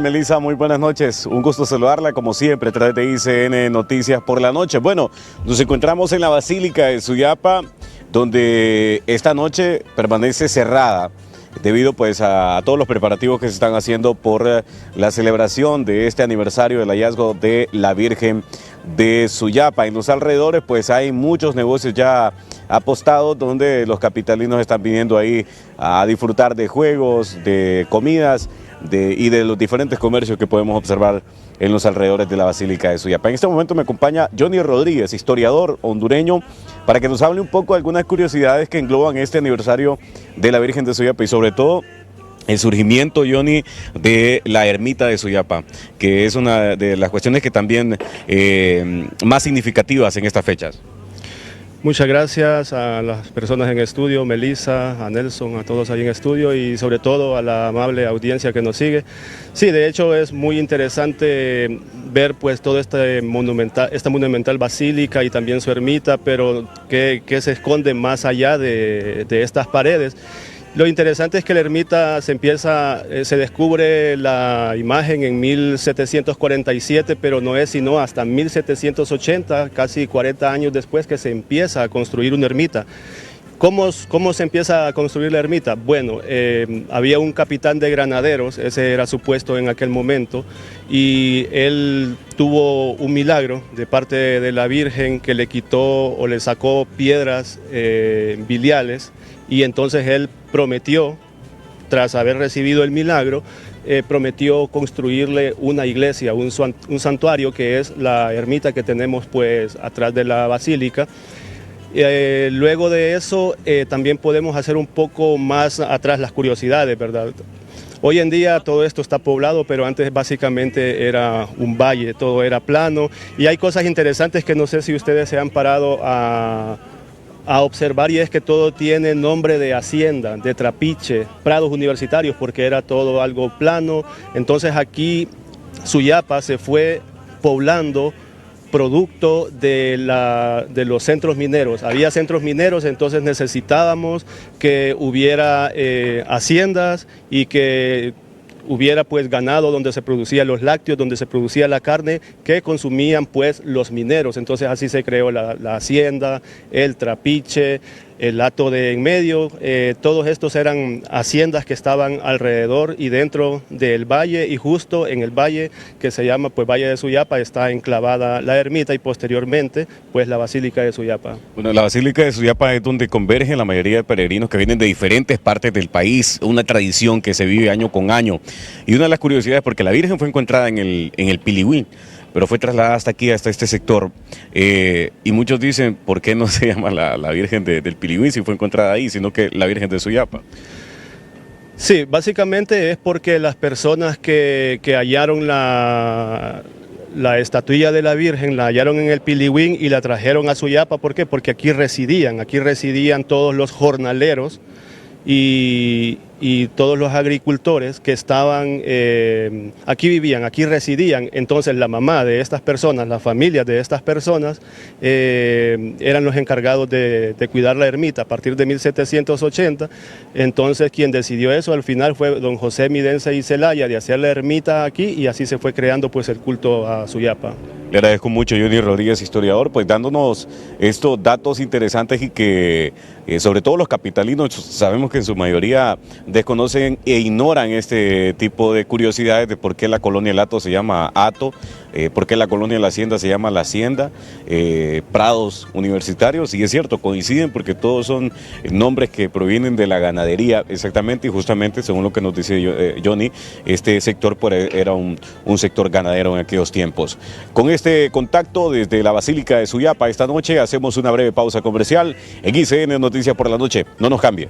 Melissa, muy buenas noches, un gusto saludarla como siempre a través de ICN Noticias por la noche. Bueno, nos encontramos en la Basílica de Suyapa, donde esta noche permanece cerrada debido pues a todos los preparativos que se están haciendo por la celebración de este aniversario del hallazgo de la Virgen de Suyapa. En los alrededores pues hay muchos negocios ya apostados donde los capitalinos están viniendo ahí a disfrutar de juegos, de comidas y de los diferentes comercios que podemos observar en los alrededores de la Basílica de Suyapa. En este momento me acompaña Johnny Rodríguez, historiador hondureño, para que nos hable un poco de algunas curiosidades que engloban este aniversario de la Virgen de Suyapa y sobre todo el surgimiento, Johnny, de la ermita de Suyapa, que es una de las cuestiones que también más significativas en estas fechas. Muchas gracias a las personas en estudio, Melissa, a Nelson, a todos ahí en estudio y sobre todo a la amable audiencia que nos sigue. Sí, de hecho es muy interesante ver pues todo esta monumental basílica y también su ermita, pero que se esconde más allá de estas paredes. Lo interesante es que la ermita se descubre la imagen en 1747, pero no es sino hasta 1780, casi 40 años después, que se empieza a construir una ermita. ¿Cómo se empieza a construir la ermita? Bueno, había un capitán de granaderos, ese era su puesto en aquel momento, y él tuvo un milagro de parte de la Virgen que le quitó o le sacó piedras biliares, y entonces él prometió, tras haber recibido el milagro, prometió construirle una iglesia, un santuario, que es la ermita que tenemos pues atrás de la basílica. Luego de eso también podemos hacer un poco más atrás las curiosidades, ¿verdad? Hoy en día todo esto está poblado, pero antes básicamente era un valle, todo era plano, y hay cosas interesantes que no sé si ustedes se han parado a observar, y es que todo tiene nombre de hacienda, de trapiche, prados universitarios, porque era todo algo plano. Entonces aquí Suyapa se fue poblando producto de los centros mineros. Había centros mineros, entonces necesitábamos que hubiera haciendas y que hubiera pues ganado donde se producían los lácteos, donde se producía la carne que consumían pues los mineros. Entonces así se creó la hacienda, el trapiche, el hato de en medio. Todos estos eran haciendas que estaban alrededor y dentro del valle, y justo en el valle que se llama pues Valle de Suyapa está enclavada la ermita y posteriormente pues la Basílica de Suyapa. Bueno, la Basílica de Suyapa es donde convergen la mayoría de peregrinos que vienen de diferentes partes del país, una tradición que se vive año con año. Y una de las curiosidades, porque la Virgen fue encontrada en el Pilihuín, pero fue trasladada hasta aquí, hasta este sector, y muchos dicen, ¿por qué no se llama la Virgen del Pilihuín si fue encontrada ahí, sino que la Virgen de Suyapa? Sí, básicamente es porque las personas que hallaron la estatuilla de la Virgen, la hallaron en el Pilihuín y la trajeron a Suyapa. ¿Por qué? Porque aquí residían todos los jornaleros y todos los agricultores que estaban, aquí vivían, aquí residían. Entonces la mamá de estas personas, las familias de estas personas, eran los encargados de cuidar la ermita a partir de 1780. Entonces quien decidió eso al final fue don José Midense y Celaya, de hacer la ermita aquí, y así se fue creando pues el culto a Suyapa. Le agradezco mucho, Johnny Rodríguez, historiador, pues dándonos estos datos interesantes y que sobre todo los capitalinos sabemos que en su mayoría desconocen e ignoran este tipo de curiosidades de por qué la colonia El Hato se llama Hato, por qué la colonia La Hacienda se llama La Hacienda, prados universitarios, y es cierto, coinciden porque todos son nombres que provienen de la ganadería exactamente, y justamente según lo que nos dice Johnny, este sector pues, era un sector ganadero en aquellos tiempos. Con este contacto desde la Basílica de Suyapa esta noche hacemos una breve pausa comercial en ICN Noticias por la noche. No nos cambie.